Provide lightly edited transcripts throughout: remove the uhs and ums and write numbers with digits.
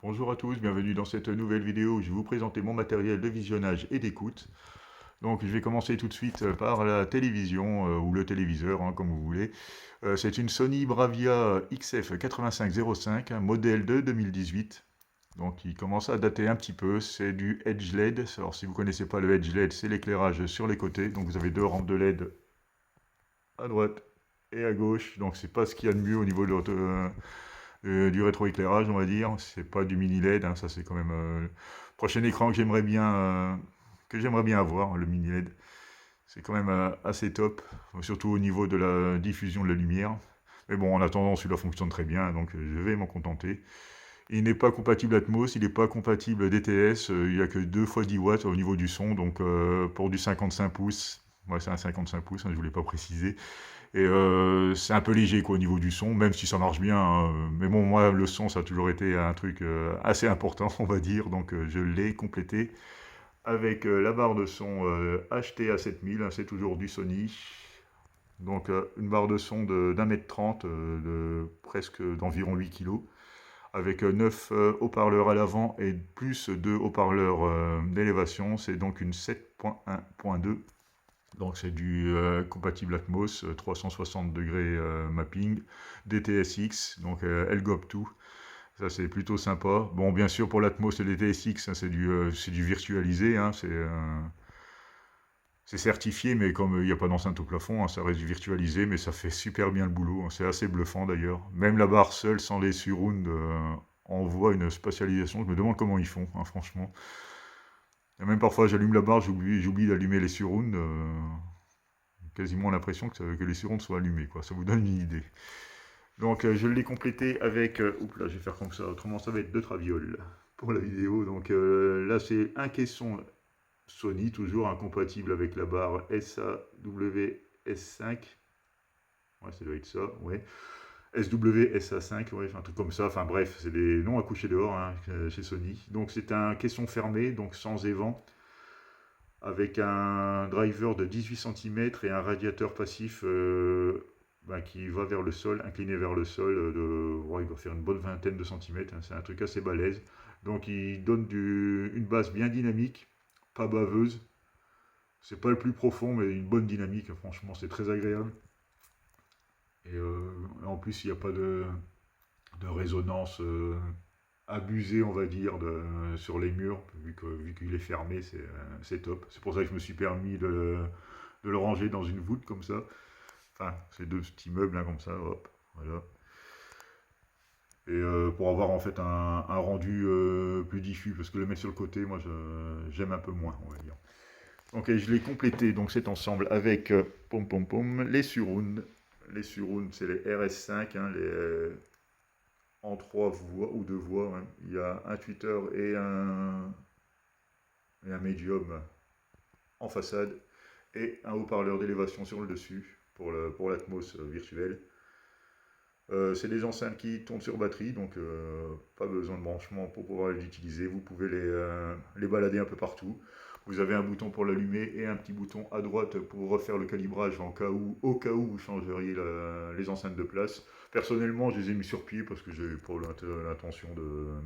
Bonjour à tous, bienvenue dans cette nouvelle vidéo où je vais vous présenter mon matériel de visionnage et d'écoute. Donc je vais commencer tout de suite par la télévision ou le téléviseur, hein, comme vous voulez. C'est une Sony Bravia XF 8505, un modèle de 2018. Donc il commence à dater un petit peu, c'est du Edge LED. Alors si vous ne connaissez pas le Edge LED, c'est l'éclairage sur les côtés. Donc vous avez deux rampes de LED à droite et à gauche. Donc c'est pas ce qu'il y a de mieux au niveau de du rétroéclairage, on va dire. C'est pas du mini LED, hein, ça c'est quand même le prochain écran que j'aimerais bien avoir, le mini LED. C'est quand même assez top, surtout au niveau de la diffusion de la lumière. Mais bon, en attendant, celui-là fonctionne très bien, donc je vais m'en contenter. Il n'est pas compatible Atmos, il n'est pas compatible DTS, il n'y a que 2 fois 10 watts au niveau du son, donc pour du 55 pouces, moi c'est un 55 pouces, hein, je ne voulais pas préciser, et c'est un peu léger quoi, au niveau du son, même si ça marche bien, hein. Mais bon, moi, le son, ça a toujours été un truc assez important, on va dire, donc je l'ai complété avec la barre de son HTA 7000, hein, c'est toujours du Sony. Donc une barre de son d'un mètre 30, presque d'environ 8 kilos, avec 9 haut-parleurs à l'avant et plus 2 haut-parleurs d'élévation. C'est donc une 7.1.2. Donc c'est du compatible Atmos, 360 degrés mapping, DTSX, donc elle gobe tout. Ça c'est plutôt sympa. Bon, bien sûr pour l'Atmos et les DTSX, hein, c'est du virtualisé, hein, c'est certifié, mais comme il n'y a pas d'enceinte au plafond, hein, ça reste du virtualisé, mais ça fait super bien le boulot, hein. C'est assez bluffant d'ailleurs. Même la barre seule, sans les surrounds, on voit une spatialisation. Je me demande comment ils font, hein, franchement. Et même parfois j'allume la barre, j'oublie d'allumer les surrounds. Quasiment l'impression que les surrounds soient allumés, quoi. Ça vous donne une idée. Donc je l'ai complété avec... oups là, je vais faire comme ça, autrement ça va être deux travioles pour la vidéo. Donc là c'est un caisson Sony, toujours incompatible avec la barre SAW-S5. Ouais, ça doit être ça, ouais. SW-SA5, ouais, un truc comme ça. Enfin bref, c'est des noms à coucher dehors, hein, chez Sony. Donc c'est un caisson fermé, donc sans évent, avec un driver de 18 cm et un radiateur passif qui va vers le sol, incliné vers le sol. Ouais, il va faire une bonne vingtaine de centimètres, hein, c'est un truc assez balèze. Donc il donne une base bien dynamique, pas baveuse. C'est pas le plus profond, mais une bonne dynamique, franchement, c'est très agréable. Et en plus, il n'y a pas de résonance abusée, on va dire, sur les murs, vu qu'il est fermé, c'est top. C'est pour ça que je me suis permis de le ranger dans une voûte comme ça. Enfin, c'est deux petits meubles, hein, comme ça, hop, voilà. Et pour avoir en fait un rendu plus diffus, parce que le mettre sur le côté, moi, j'aime un peu moins, on va dire. Ok, je l'ai complété, donc cet ensemble, avec les surrounds. Les surrounds, c'est les RS5, hein, en trois voix ou deux voix, hein. Il y a un tweeter et un médium en façade et un haut-parleur d'élévation sur le dessus pour l'Atmos virtuelle. C'est des enceintes qui tournent sur batterie, donc pas besoin de branchement pour pouvoir les utiliser. Vous pouvez les balader un peu partout. Vous avez un bouton pour l'allumer et un petit bouton à droite pour refaire le calibrage au cas où vous changeriez les enceintes de place. Personnellement, je les ai mis sur pied parce que j'ai pas l'intention de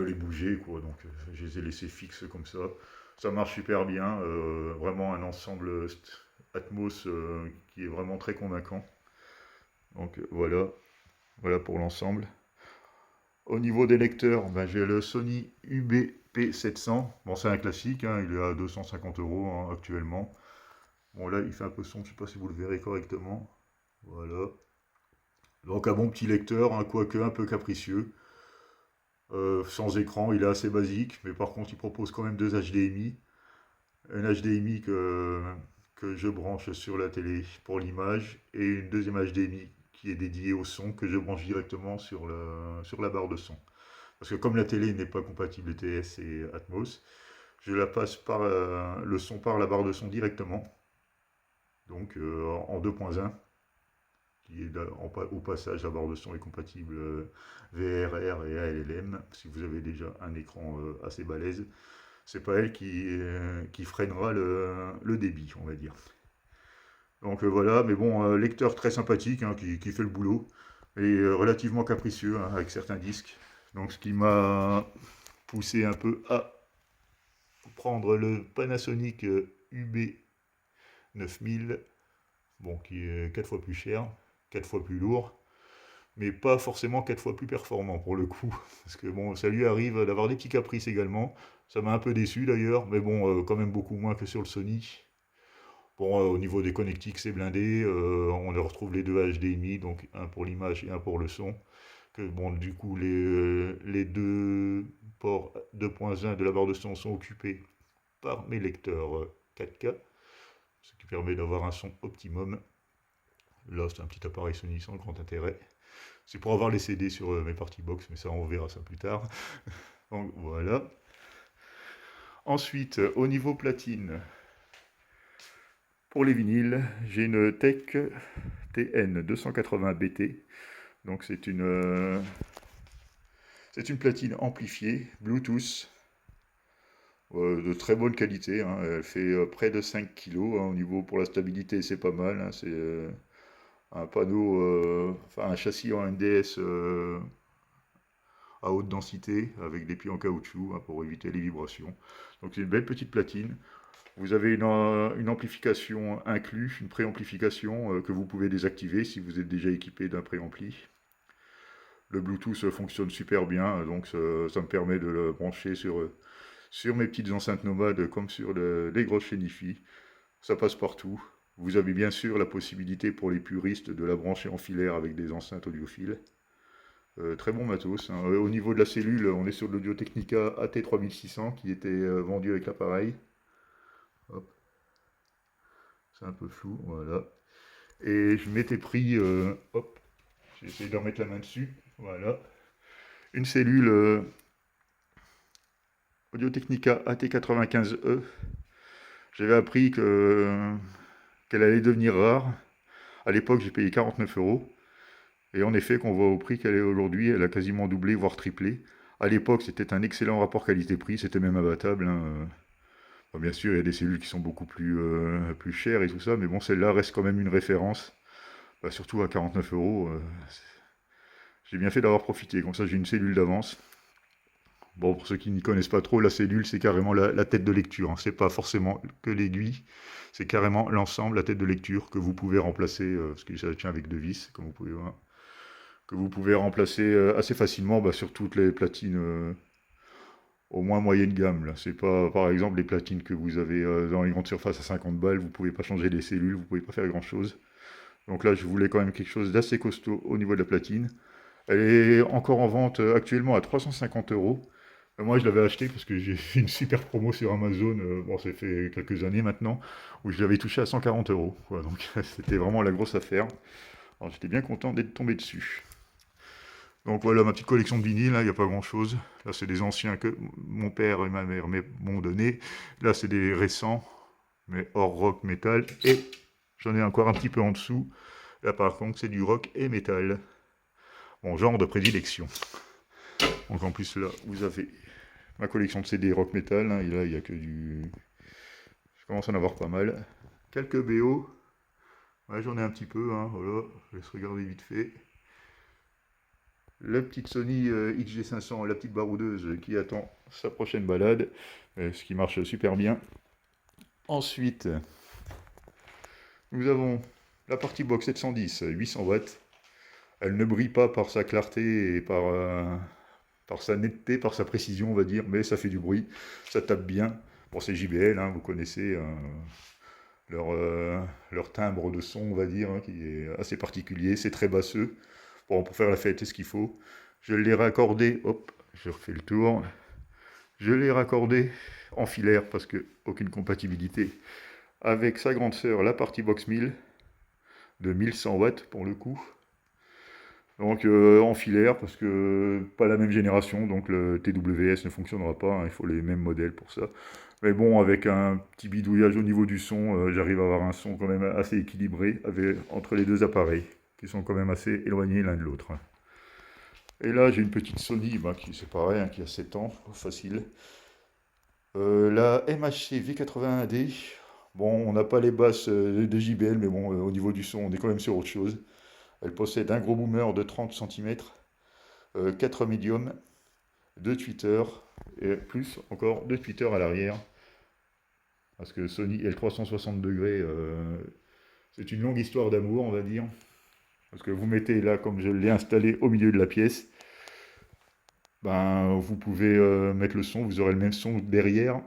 les bouger, quoi. Donc je les ai laissés fixes comme ça. Ça marche super bien. Vraiment un ensemble Atmos qui est vraiment très convaincant. Donc voilà pour l'ensemble. Au niveau des lecteurs, j'ai le Sony UBP700. Bon, c'est un classique, hein, il est à 250 euros, hein, actuellement. Bon, là, il fait un peu son, je ne sais pas si vous le verrez correctement. Voilà. Donc, un bon petit lecteur, hein, quoique un peu capricieux. Sans écran, il est assez basique, mais par contre, il propose quand même deux HDMI. Un HDMI que je branche sur la télé pour l'image et une deuxième HDMI qui est dédiée au son que je branche directement sur la barre de son. Parce que comme la télé n'est pas compatible TS et Atmos, je la passe le son par la barre de son directement, donc en 2.1, qui est au passage la barre de son est compatible VRR et ALLM, si vous avez déjà un écran assez balèze. C'est pas elle qui freinera le débit, on va dire. Donc voilà, mais bon, lecteur très sympathique, hein, qui fait le boulot. et relativement capricieux hein, avec certains disques. Donc ce qui m'a poussé un peu à prendre le Panasonic UB 9000, bon, qui est 4 fois plus cher, 4 fois plus lourd, mais pas forcément 4 fois plus performant pour le coup. Parce que bon, ça lui arrive d'avoir des petits caprices également. Ça m'a un peu déçu d'ailleurs, mais bon, quand même beaucoup moins que sur le Sony. Bon, au niveau des connectiques, c'est blindé. On retrouve les deux HDMI, donc un pour l'image et un pour le son. Que bon, du coup, les deux ports 2.1 de la barre de son sont occupés par mes lecteurs 4K, ce qui permet d'avoir un son optimum. Là, c'est un petit appareil Sony sans grand intérêt. C'est pour avoir les CD sur mes parties box, mais ça, on verra ça plus tard. Donc voilà. Ensuite, au niveau platine, pour les vinyles, j'ai une Tech TN 280 BT. Donc c'est une platine amplifiée, Bluetooth, de très bonne qualité. Hein. Elle fait près de 5 kg. Hein. Au niveau pour la stabilité, c'est pas mal. Hein. C'est un panneau, enfin un châssis en NDS à haute densité avec des pieds en caoutchouc hein, pour éviter les vibrations. Donc c'est une belle petite platine. Vous avez une amplification inclue, une préamplification que vous pouvez désactiver si vous êtes déjà équipé d'un préampli. Le Bluetooth fonctionne super bien, donc ça me permet de le brancher sur mes petites enceintes nomades comme sur les grosses chez Nifi. Ça passe partout. Vous avez bien sûr la possibilité pour les puristes de la brancher en filaire avec des enceintes audiophiles. Très bon matos. Hein. Au niveau de la cellule, on est sur l'Audio Technica AT3600 qui était vendu avec l'appareil. Hop. C'est un peu flou, voilà. Et je m'étais pris, hop, j'ai essayé de remettre la main dessus, voilà. Une cellule Audio Technica AT95E. J'avais appris qu'elle allait devenir rare. À l'époque, j'ai payé 49 €. Et en effet, qu'on voit au prix qu'elle est aujourd'hui, elle a quasiment doublé, voire triplé. À l'époque, c'était un excellent rapport qualité-prix, c'était même abattable. Hein. Bon, bien sûr, il y a des cellules qui sont beaucoup plus chères et tout ça, mais bon, celle-là reste quand même une référence. Bah, surtout à 49 €. J'ai bien fait d'avoir profité, comme ça j'ai une cellule d'avance. Bon, pour ceux qui n'y connaissent pas trop, la cellule, c'est carrément la tête de lecture. Hein. C'est pas forcément que l'aiguille, c'est carrément l'ensemble, la tête de lecture, que vous pouvez remplacer, parce que ça tient avec deux vis, comme vous pouvez voir, que vous pouvez remplacer assez facilement sur toutes les platines au moins moyenne gamme. Là. C'est pas, par exemple, les platines que vous avez dans les grandes surfaces à 50 balles, vous pouvez pas changer les cellules, vous pouvez pas faire grand-chose. Donc là, je voulais quand même quelque chose d'assez costaud au niveau de la platine. Elle est encore en vente actuellement à 350 €. Moi, je l'avais acheté parce que j'ai fait une super promo sur Amazon, bon, ça fait quelques années maintenant, où je l'avais touché à 140 €. Quoi. Donc, c'était vraiment la grosse affaire. Alors, j'étais bien content d'être tombé dessus. Donc, voilà ma petite collection de vinyles, il n'y a pas grand-chose. Là, c'est des anciens que mon père et ma mère m'ont donné. Là, c'est des récents, mais hors rock, métal. Et j'en ai encore un petit peu en dessous. Là, par contre, c'est du rock et métal. Mon genre de prédilection. Donc, en plus, là, vous avez ma collection de CD rock metal, hein, et là il n'y a que du... Je commence à en avoir pas mal. Quelques BO, ouais, j'en ai un petit peu, hein, voilà, je laisse regarder vite fait. La petite Sony XG500, la petite baroudeuse qui attend sa prochaine balade, ce qui marche super bien. Ensuite, nous avons la partie box 710, 800 watts. Elle ne brille pas par sa clarté et par sa netteté, par sa précision, on va dire, mais ça fait du bruit, ça tape bien. Bon, c'est JBL, hein, vous connaissez leur timbre de son, on va dire, hein, qui est assez particulier, c'est très basseux. Bon, pour faire la fête, c'est ce qu'il faut. Je l'ai raccordé, hop, je refais le tour. Je l'ai raccordé en filaire parce que aucune compatibilité avec sa grande sœur, la partie box 1000 de 1100 watts pour le coup. Donc en filaire, parce que pas la même génération, donc le TWS ne fonctionnera pas, hein, il faut les mêmes modèles pour ça. Mais bon, avec un petit bidouillage au niveau du son, j'arrive à avoir un son quand même assez équilibré entre les deux appareils, qui sont quand même assez éloignés l'un de l'autre. Et là, j'ai une petite Sony, qui c'est pareil, hein, qui a 7 ans, facile. La MHC V81D, bon, on n'a pas les basses de JBL, mais bon, au niveau du son, on est quand même sur autre chose. Elle possède un gros boomer de 30 cm, 4 médiums, 2 tweeters, et plus encore 2 tweeters à l'arrière. Parce que Sony L360 degrés, c'est une longue histoire d'amour, on va dire. Parce que vous mettez là, comme je l'ai installé au milieu de la pièce, ben, vous pouvez mettre le son, vous aurez le même son derrière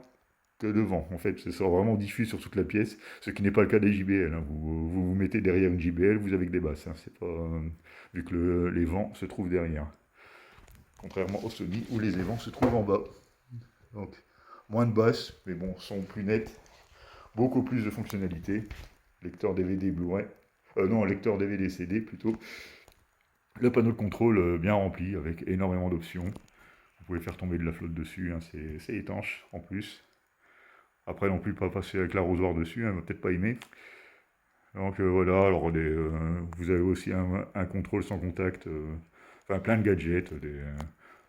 que devant. En fait, ça sera vraiment diffus sur toute la pièce, ce qui n'est pas le cas des JBL. Hein. Vous mettez derrière une JBL, vous avez que des basses. Hein. C'est pas, vu que les vents se trouvent derrière. Contrairement au Sony, où les vents se trouvent en bas. Donc, moins de basses, mais bon, son plus net. Beaucoup plus de fonctionnalités. Lecteur DVD Blu-ray. Non, lecteur DVD CD plutôt. Le panneau de contrôle bien rempli, avec énormément d'options. Vous pouvez faire tomber de la flotte dessus, hein, c'est étanche en plus. Après non plus pas passer avec l'arrosoir dessus, hein, peut-être pas aimer. Donc voilà, alors vous avez aussi un contrôle sans contact, enfin plein de gadgets,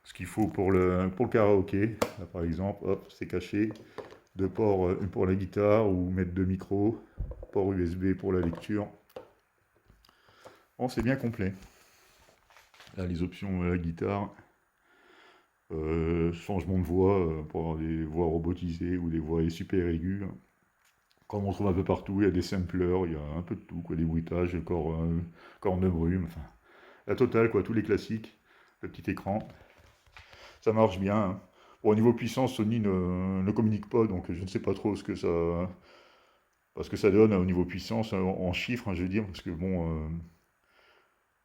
ce qu'il faut pour le karaoké. Là, par exemple, hop, c'est caché. Deux ports, pour la guitare ou mettre deux micros, port USB pour la lecture. Bon, c'est bien complet. Là, les options la guitare, changement de voix pour avoir des voix robotisées ou des voix super aiguës. Comme on trouve un peu partout, il y a des samplers, il y a un peu de tout, quoi, des bruitages, cornes de brume, enfin, la totale, quoi, tous les classiques, le petit écran. Ça marche bien. Hein. Bon, au niveau puissance, Sony ne communique pas, donc je ne sais pas trop ce que ça donne au niveau puissance, en chiffres, hein, je veux dire, parce que bon,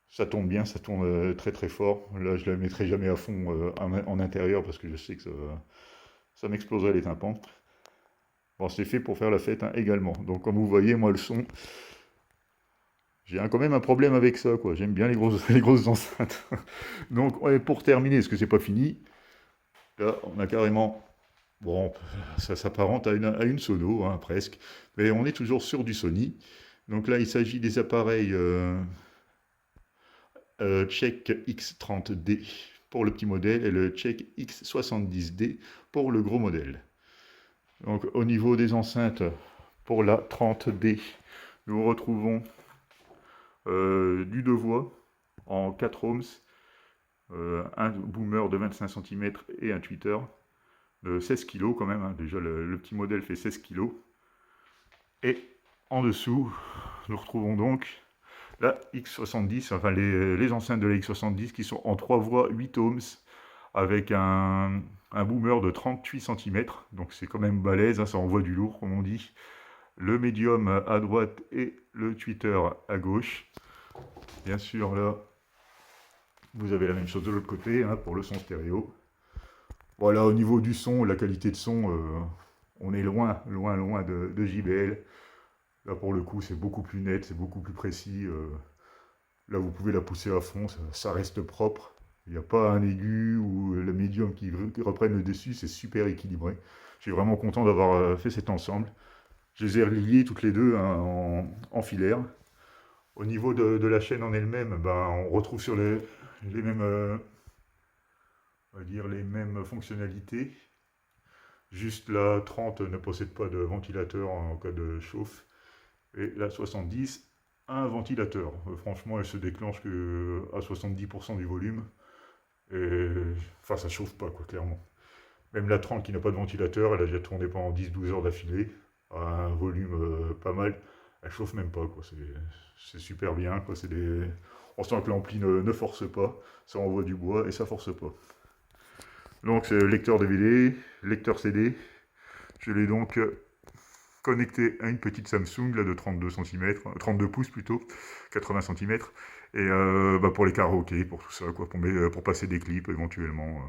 ça tourne bien, ça tourne très très fort. Là, je la mettrai jamais à fond en intérieur, parce que je sais que ça m'exploserait les tympans. Bon, c'est fait pour faire la fête hein, également. Donc, comme vous voyez, moi, le son, j'ai quand même un problème avec ça, quoi. J'aime bien les grosses enceintes. Donc, ouais, pour terminer, parce que c'est pas fini, là, on a carrément... Bon, ça s'apparente à une sono, hein, presque. Mais on est toujours sur du Sony. Donc là, il s'agit des appareils Check X30D pour le petit modèle et le Check X70D pour le gros modèle. Donc au niveau des enceintes, pour la 30D, nous retrouvons du 2 voix en 4 ohms, un boomer de 25 cm et un tweeter de 16 kg quand même, hein. Déjà le petit modèle fait 16 kg. Et en dessous, nous retrouvons donc la X70, enfin les enceintes de la X70 qui sont en 3 voix 8 ohms avec un boomer de 38 cm, donc c'est quand même balèze, hein, ça envoie du lourd comme on dit. Le médium à droite et le tweeter à gauche. Bien sûr là, vous avez la même chose de l'autre côté hein, pour le son stéréo. Voilà, au niveau du son, la qualité de son, on est loin de JBL. Là pour le coup c'est beaucoup plus net, c'est beaucoup plus précis. Là vous pouvez la pousser à fond, ça reste propre. Il n'y a pas un aigu ou le médium qui reprenne le dessus, c'est super équilibré. Je suis vraiment content d'avoir fait cet ensemble. Je les ai reliés toutes les deux hein, en filaire. Au niveau de la chaîne en elle-même, ben, on retrouve sur les mêmes, on va dire les mêmes fonctionnalités. Juste la 30 ne possède pas de ventilateur en cas de chauffe. Et la 70 a un ventilateur. Franchement, elle se déclenche que à 70% du volume. Et enfin, ça chauffe pas, quoi, clairement. Même la 30 qui n'a pas de ventilateur, elle a déjà tourné pendant 10-12 heures d'affilée, à un volume pas mal. Elle chauffe même pas, quoi. C'est super bien, quoi. On sent que l'ampli ne force pas, ça envoie du bois et ça force pas. Donc c'est lecteur DVD, lecteur CD. Je l'ai donc connecté à une petite Samsung là, de 32 cm, 32 pouces plutôt, 80 cm. Et pour les karaokés, pour tout ça, quoi, pour passer des clips éventuellement.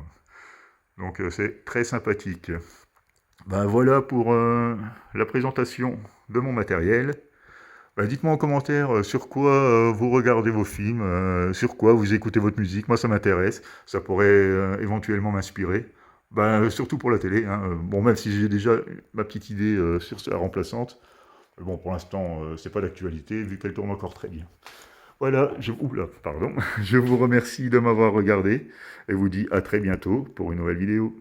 Donc c'est très sympathique. Ben voilà pour la présentation de mon matériel. Ben, dites-moi en commentaire sur quoi vous regardez vos films, sur quoi vous écoutez votre musique. Moi ça m'intéresse, ça pourrait éventuellement m'inspirer. Ben, surtout pour la télé. Hein. Bon, même si j'ai déjà ma petite idée sur la remplaçante. Mais bon, pour l'instant, c'est pas d'actualité vu qu'elle tourne encore très bien. Voilà, pardon. Je vous remercie de m'avoir regardé et vous dis à très bientôt pour une nouvelle vidéo.